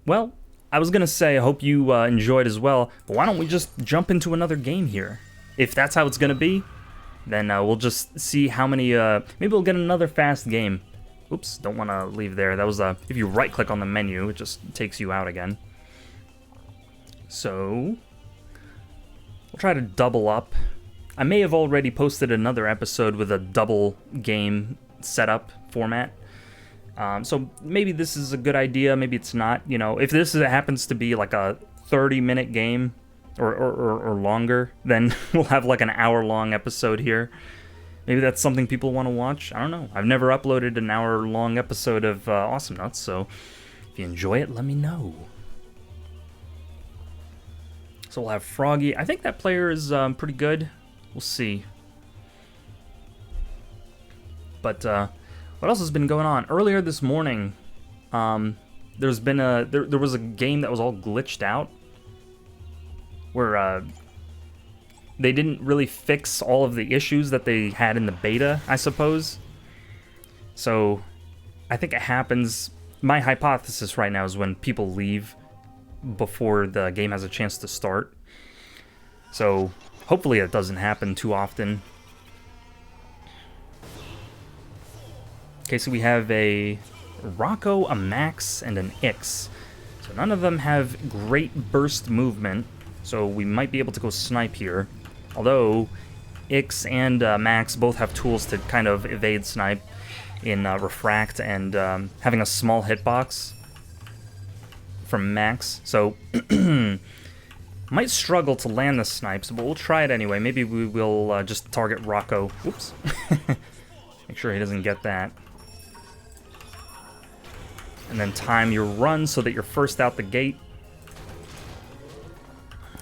Well, I was gonna say I hope you enjoyed as well, but why don't we just jump into another game here? If that's how it's gonna be, then we'll just see how many, maybe we'll get another fast game. Oops, don't want to leave there. That was, if you right-click on the menu, it just takes you out again. So, we'll try to double up. I may have already posted another episode with a double game setup format. So maybe this is a good idea, maybe it's not. You know, if this happens to be like a 30-minute game or longer, then we'll have like an hour-long episode here. Maybe that's something people want to watch. I don't know. I've never uploaded an hour-long episode of Awesomenauts, so if you enjoy it, let me know. So we'll have Froggy. I think that player is pretty good. We'll see. But what else has been going on? Earlier this morning, there's been there was a game that was all glitched out, where they didn't really fix all of the issues that they had in the beta, I suppose. So I think it happens. My hypothesis right now is when people leave before the game has a chance to start. So hopefully it doesn't happen too often. Okay, so we have a Rocco, a Max, and an Ix. So none of them have great burst movement, so we might be able to go snipe here. Although Ix and Max both have tools to kind of evade snipe in Refract and having a small hitbox from Max. So might struggle to land the snipes, but we'll try it anyway. Maybe we will just target Rocco. Whoops. Make sure he doesn't get that. And then time your run so that you're first out the gate.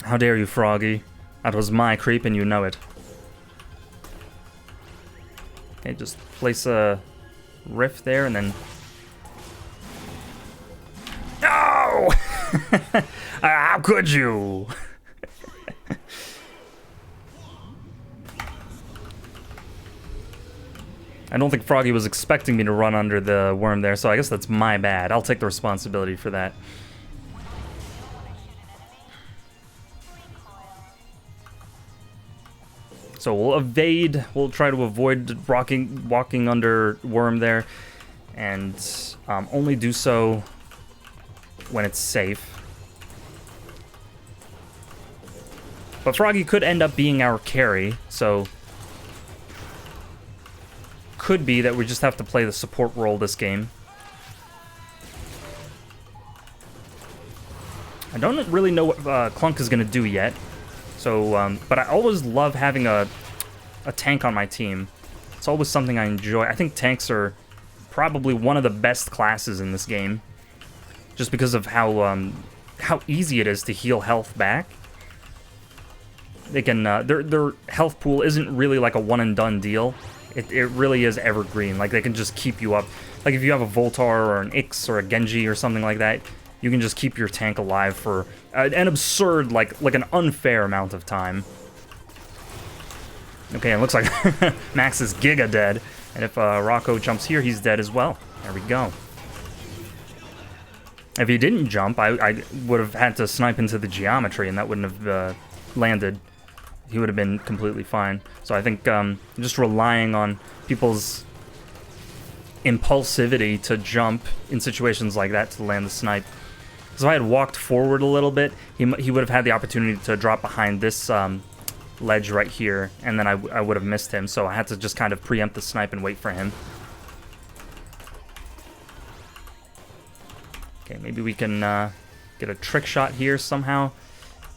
How dare you, Froggy? That was my creep and you know it. Okay, just place a rift there and then... No! How could you? I don't think Froggy was expecting me to run under the worm there, so I guess that's my bad. I'll take the responsibility for that. So we'll evade, we'll try to avoid walking under worm there, and only do so when it's safe. But Froggy could end up being our carry, so could be that we just have to play the support role this game. I don't really know what Clunk is going to do yet. So, but I always love having a tank on my team. It's always something I enjoy. I think tanks are probably one of the best classes in this game, just because of how easy it is to heal health back. They can their health pool isn't really like a one and done deal. It really is evergreen. Like they can just keep you up. Like if you have a Voltar or an Ix or a Genji or something like that, you can just keep your tank alive for an absurd, like an unfair amount of time. Okay, it looks like Max is giga dead, and if Rocco jumps here, he's dead as well. There we go. If he didn't jump, I would have had to snipe into the geometry, and that wouldn't have landed. He would have been completely fine. So I think just relying on people's impulsivity to jump in situations like that to land the snipe. So if I had walked forward a little bit, he would have had the opportunity to drop behind this ledge right here, and then I would have missed him. So I had to just kind of preempt the snipe and wait for him. Okay, maybe we can get a trick shot here somehow.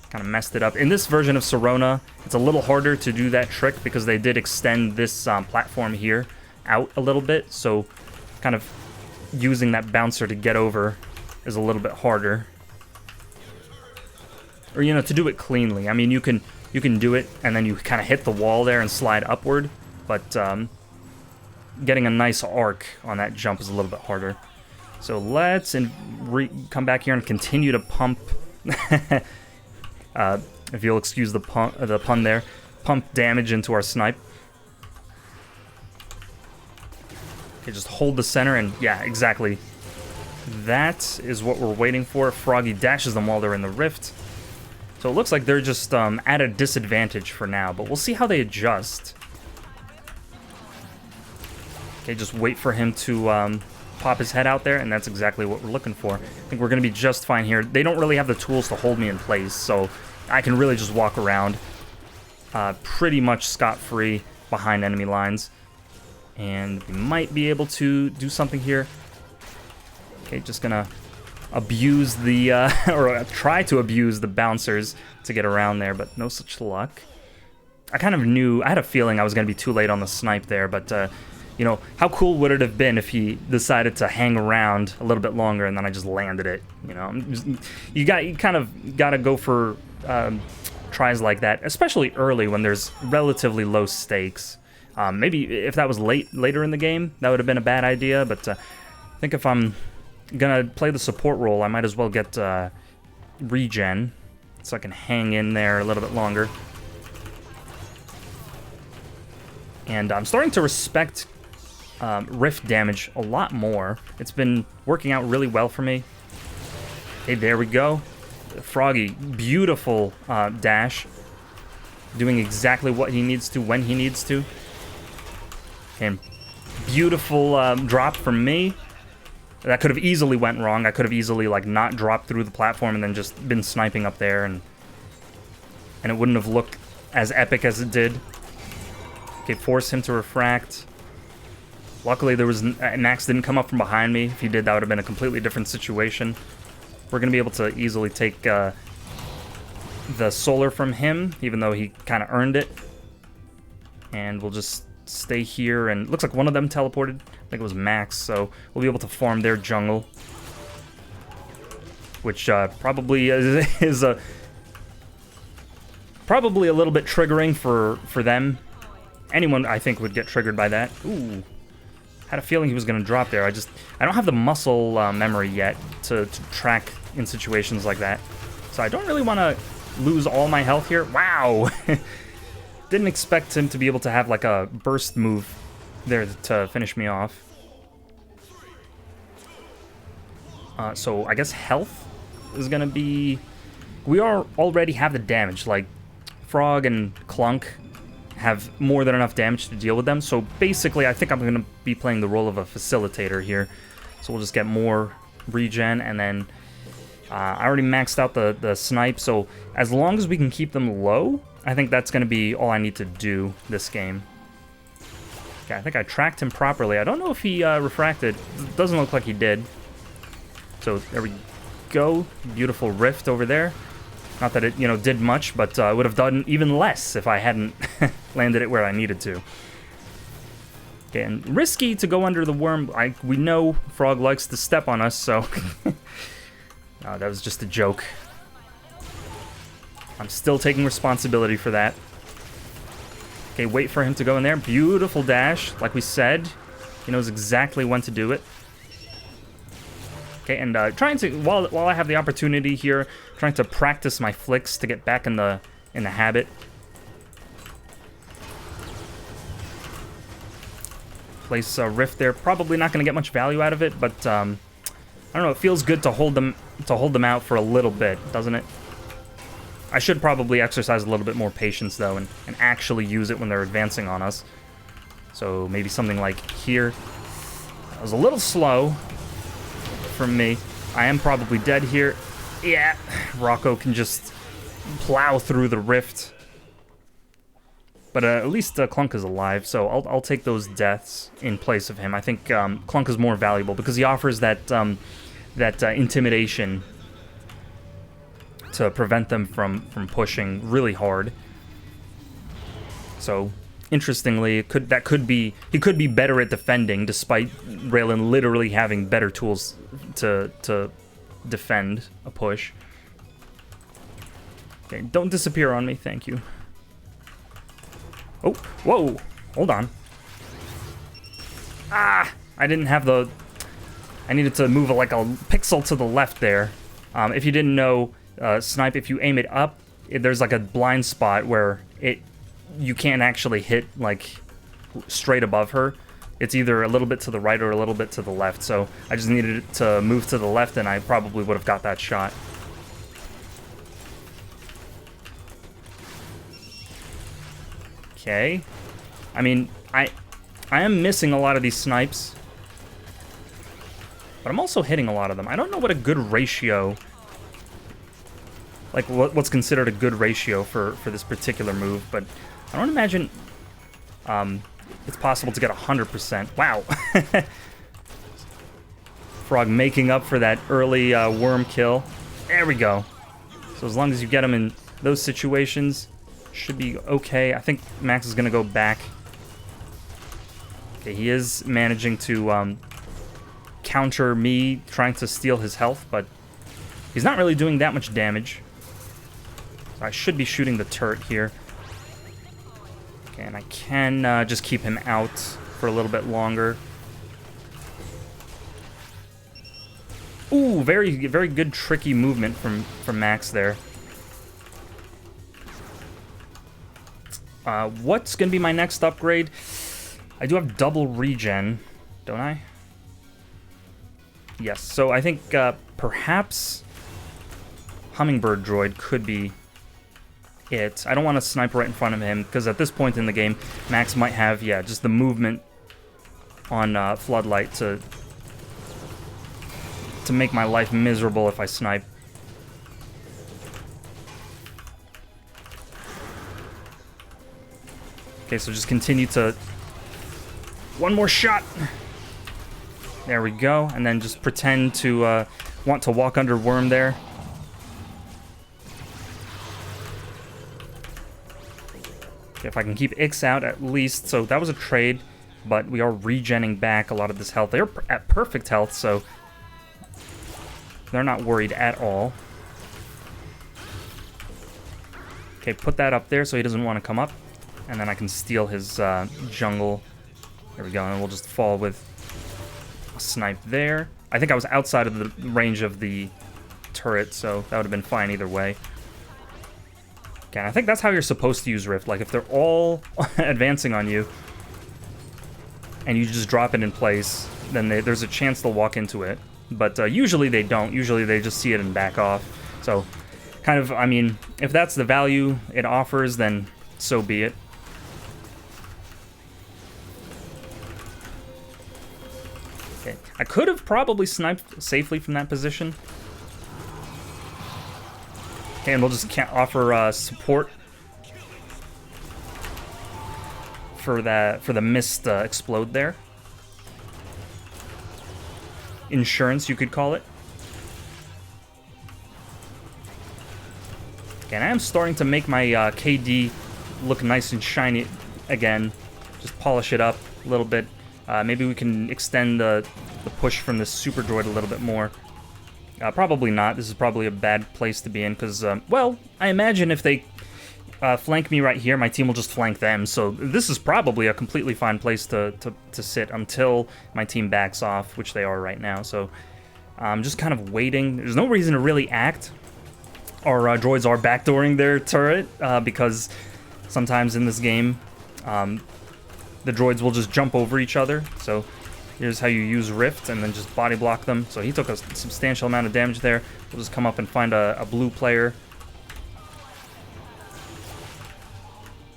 Kind of messed it up. In this version of Sirona, it's a little harder to do that trick because they did extend this platform here out a little bit. So kind of using that bouncer to get over is a little bit harder. Or, you know, to do it cleanly. I mean, you can do it and then you kind of hit the wall there and slide upward, but getting a nice arc on that jump is a little bit harder. So let's come back here and continue to pump. If you'll excuse the pun there, pump damage into our snipe. Okay, just hold the center and yeah, exactly. that is what we're waiting for. Froggy dashes them while they're in the rift. So it looks like they're just at a disadvantage for now, but we'll see how they adjust. Okay, just wait for him to pop his head out there, and that's exactly what we're looking for. I think we're going to be just fine here. They don't really have the tools to hold me in place, so I can really just walk around pretty much scot-free behind enemy lines. And we might be able to do something here. Okay, just going to abuse the, or try to abuse the bouncers to get around there, but no such luck. I kind of knew, I had a feeling I was going to be too late on the snipe there, but, you know, how cool would it have been if he decided to hang around a little bit longer and then I just landed it, you know? You kind of got to go for tries like that, especially early when there's relatively low stakes. Maybe if that was later in the game, that would have been a bad idea, but I think if I'm gonna play the support role, I might as well get regen, so I can hang in there a little bit longer. And I'm starting to respect rift damage a lot more. It's been working out really well for me. Hey, there we go. Froggy, beautiful dash. Doing exactly what he needs to when he needs to. And beautiful drop from me. That could have easily went wrong. I could have easily like not dropped through the platform and then just been sniping up there, and it wouldn't have looked as epic as it did. Okay, force him to refract. Luckily, there was Max didn't come up from behind me. If he did, that would have been a completely different situation. We're gonna be able to easily take the solar from him, even though he kind of earned it. And we'll just stay here, and looks like one of them teleported. I think it was Max, so we'll be able to farm their jungle, which probably is probably a little bit triggering for them. Anyone, I think, would get triggered by that. Ooh, had a feeling he was going to drop there. I don't have the muscle memory yet to track in situations like that, so I don't really want to lose all my health here. Wow. Didn't expect him to be able to have like a burst move there to finish me off. So I guess health is gonna be... We already have the damage, like Frog and Clunk have more than enough damage to deal with them, so basically I think I'm gonna be playing the role of a facilitator here. So we'll just get more regen, and then I already maxed out the snipe, so as long as we can keep them low, I think that's going to be all I need to do this game. Okay, I think I tracked him properly. I don't know if he refracted. Doesn't look like he did. So there we go. Beautiful rift over there. Not that it, you know, did much, but would have done even less if I hadn't landed it where I needed to. Okay, and risky to go under the worm. We know Frog likes to step on us, so... that was just a joke. I'm still taking responsibility for that. Okay, wait for him to go in there. Beautiful dash, like we said. He knows exactly when to do it. Okay, and trying to, while I have the opportunity here, trying to practice my flicks to get back in the habit. Place a rift there. Probably not going to get much value out of it, but I don't know. It feels good to hold them out for a little bit, doesn't it? I should probably exercise a little bit more patience, though, and actually use it when they're advancing on us. So maybe something like here. That was a little slow from me. I am probably dead here. Yeah, Rocco can just plow through the rift. But at least Clunk is alive, so I'll take those deaths in place of him. I think Clunk is more valuable because he offers that intimidation to prevent them from pushing really hard. So, interestingly, he could be better at defending, despite Raylan literally having better tools to defend a push. Okay, don't disappear on me, thank you. Oh, whoa, hold on. Ah, I didn't have the... I needed to move like a pixel to the left there. If you didn't know, Snipe, if you aim it up, there's like a blind spot where you can't actually hit like straight above her. it's either a little bit to the right or a little bit to the left. So I just needed it to move to the left, and I probably would have got that shot. Okay. I mean, I am missing a lot of these snipes, but I'm also hitting a lot of them. I don't know what a good ratio, like what's considered a good ratio for this particular move, but I don't imagine it's possible to get 100%. Wow. Frog making up for that early worm kill. There we go. So as long as you get him in those situations, should be okay. I think Max is going to go back. Okay, he is managing to counter me trying to steal his health, but he's not really doing that much damage. So I should be shooting the turret here. Okay, and I can just keep him out for a little bit longer. Ooh, very, very good tricky movement from Max there. What's going to be my next upgrade? I do have double regen, don't I? Yes, so I think perhaps Hummingbird Droid could be it. I don't want to snipe right in front of him, because at this point in the game, Max might have, yeah, just the movement on Floodlight to make my life miserable if I snipe. Okay, so just continue to... One more shot! There we go, and then just pretend to want to walk under Worm there. Okay, if I can keep Ix out at least. So that was a trade, but we are regenning back a lot of this health. They're at perfect health, so they're not worried at all. Okay, put that up there so he doesn't want to come up. And then I can steal his jungle. There we go, and we'll just fall with a snipe there. I think I was outside of the range of the turret, so that would have been fine either way. Okay, and I think that's how you're supposed to use Rift. Like, if they're all advancing on you, and you just drop it in place, then there's a chance they'll walk into it. But usually they don't. Usually they just see it and back off. So, kind of, I mean, if that's the value it offers, then so be it. Okay, I could have probably sniped safely from that position. Okay, and we'll just offer support for the missed explode there. Insurance, you could call it. Okay, and I am starting to make my KD look nice and shiny again. Just polish it up a little bit. Maybe we can extend the push from this Super Droid a little bit more. Probably not. This is probably a bad place to be in because, well, I imagine if they flank me right here, my team will just flank them. So this is probably a completely fine place to sit until my team backs off, which they are right now. So I'm just kind of waiting. There's no reason to really act. Our droids are backdooring their turret because sometimes in this game, the droids will just jump over each other. So here's how you use Rift and then just body block them. So he took a substantial amount of damage there. We'll just come up and find a blue player.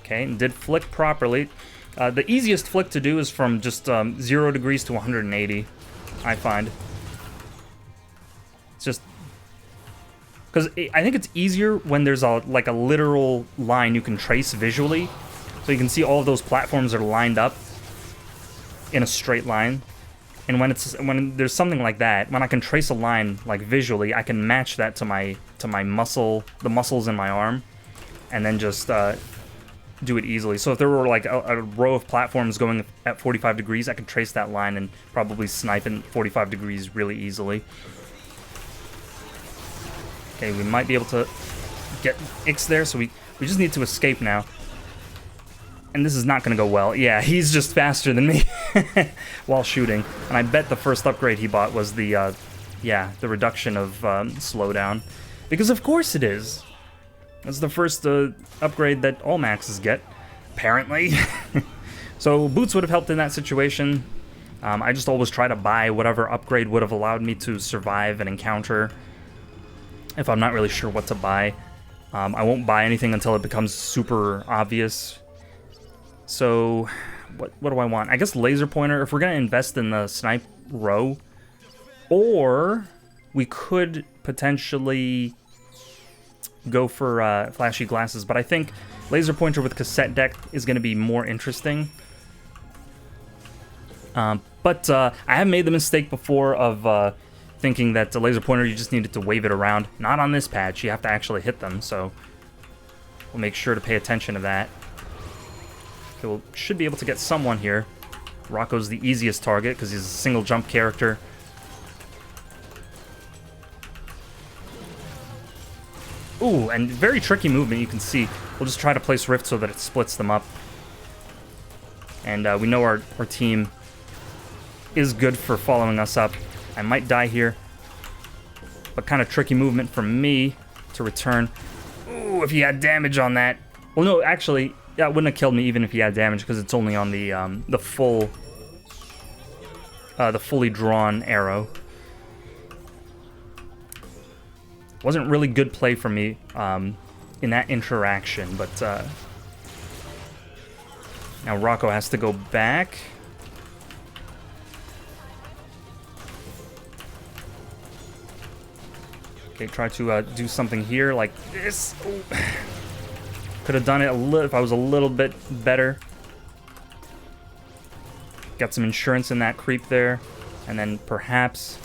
Okay, and did flick properly. The easiest flick to do is from just 0 degrees to 180, I find. It's just... because I think it's easier when there's like a literal line you can trace visually. So you can see all of those platforms are lined up in a straight line. And when there's something like that, when I can trace a line like visually, I can match that to my muscle, the muscles in my arm, and then just do it easily. So if there were like a row of platforms going at 45 degrees, I could trace that line and probably snipe in 45 degrees really easily. Okay, we might be able to get Ix there, so we just need to escape now. And this is not going to go well. Yeah, he's just faster than me while shooting. And I bet the first upgrade he bought was the reduction of slowdown. Because of course it is. That's the first upgrade that all Maxes get, apparently. So boots would have helped in that situation. I just always try to buy whatever upgrade would have allowed me to survive an encounter if I'm not really sure what to buy. I won't buy anything until it becomes super obvious. So what do I want? I guess laser pointer, if we're going to invest in the snipe row. Or we could potentially go for flashy glasses, but I think laser pointer with cassette deck is going to be more interesting. But I have made the mistake before of thinking that the laser pointer, you just needed to wave it around. Not on this patch, you have to actually hit them, so we'll make sure to pay attention to that. Okay, we should be able to get someone here. Rocco's the easiest target because he's a single jump character. Ooh, and very tricky movement, you can see. We'll just try to place Rift so that it splits them up. And we know our team is good for following us up. I might die here, but kind of tricky movement from me to return. Ooh, if he had damage on that. Well, no, actually, yeah, it wouldn't have killed me even if he had damage because it's only on the fully drawn arrow. Wasn't really good play for me in that interaction, but now Rocco has to go back. Okay, try to do something here like this. Could have done it if I was a little bit better. Got some insurance in that creep there, and then perhaps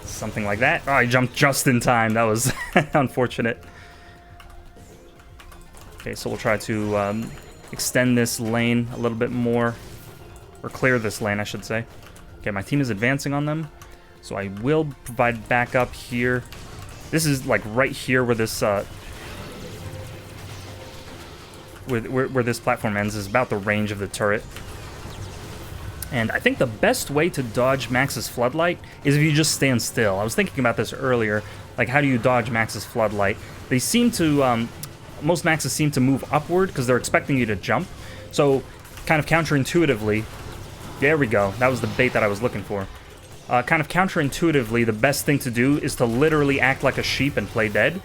something like that. Oh, I jumped just in time. That was unfortunate. Okay, so we'll try to extend this lane a little bit more. Or clear this lane, I should say. Okay, my team is advancing on them. So I will provide backup here. This is like right here where this where this platform ends is about the range of the turret. And I think the best way to dodge Max's Floodlight is if you just stand still. I was thinking about this earlier. Like, how do you dodge Max's Floodlight? They seem to, most Maxes seem to move upward because they're expecting you to jump. So, kind of counterintuitively, there we go. That was the bait that I was looking for. Kind of counterintuitively, the best thing to do is to literally act like a sheep and play dead.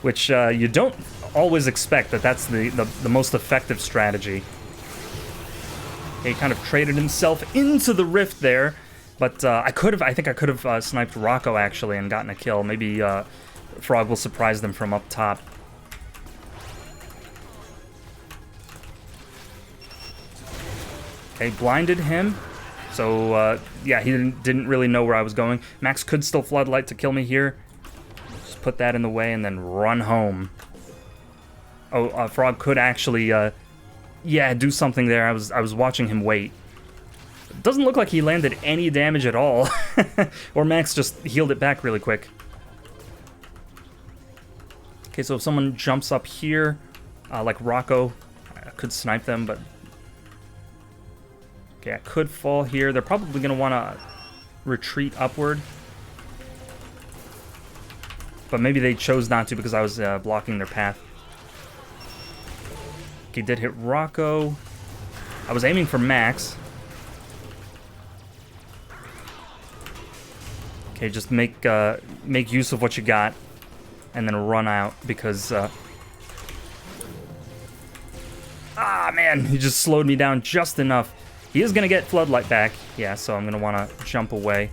Which you don't always expect that that's the most effective strategy. He kind of traded himself into the rift there, but I think I could have sniped Rocco actually and gotten a kill. Maybe Frog will surprise them from up top. Okay, blinded him. So yeah, he didn't really know where I was going. Max could still Floodlight to kill me here. Just put that in the way and then run home. Oh, Frog could actually yeah, do something there. I was watching him wait. It doesn't look like he landed any damage at all. Or Max just healed it back really quick. Okay, so if someone jumps up here, like Rocco, I could snipe them, but... Okay, I could fall here. They're probably going to want to retreat upward. But maybe they chose not to because I was blocking their path. Okay, did hit Rocco. I was aiming for Max. Okay, just make use of what you got, and then run out because. Ah man, he just slowed me down just enough. He is gonna get Floodlight back, yeah. So I'm gonna want to jump away,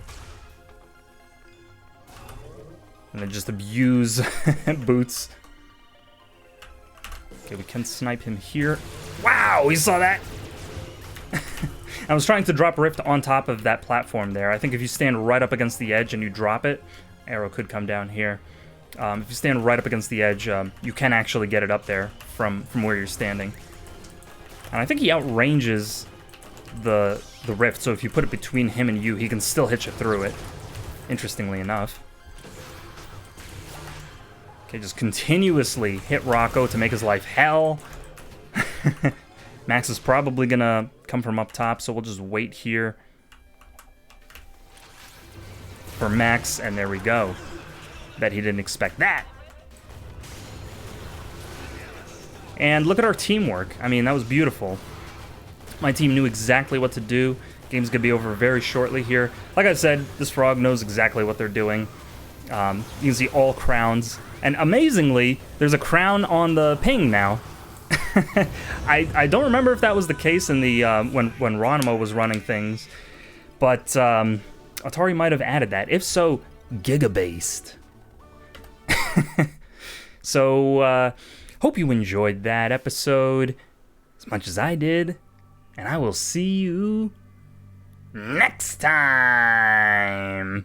and then just abuse boots. Okay, we can snipe him here. Wow, we saw that! I was trying to drop Rift on top of that platform there. I think if you stand right up against the edge and you drop it, arrow could come down here. If you stand right up against the edge, you can actually get it up there from where you're standing. And I think he outranges the Rift, so if you put it between him and you, he can still hit you through it, interestingly enough. Okay, just continuously hit Rocco to make his life hell. Max is probably gonna come from up top, so we'll just wait here for Max, and there we go. Bet he didn't expect that. And look at our teamwork. I mean, that was beautiful. My team knew exactly what to do. Game's gonna be over very shortly here. Like I said, this frog knows exactly what they're doing. You can see all crowns. And amazingly, there's a crown on the ping now. I don't remember if that was the case in the when Ronimo was running things, but Atari might have added that. If so, giga-based. So, hope you enjoyed that episode as much as I did, and I will see you next time.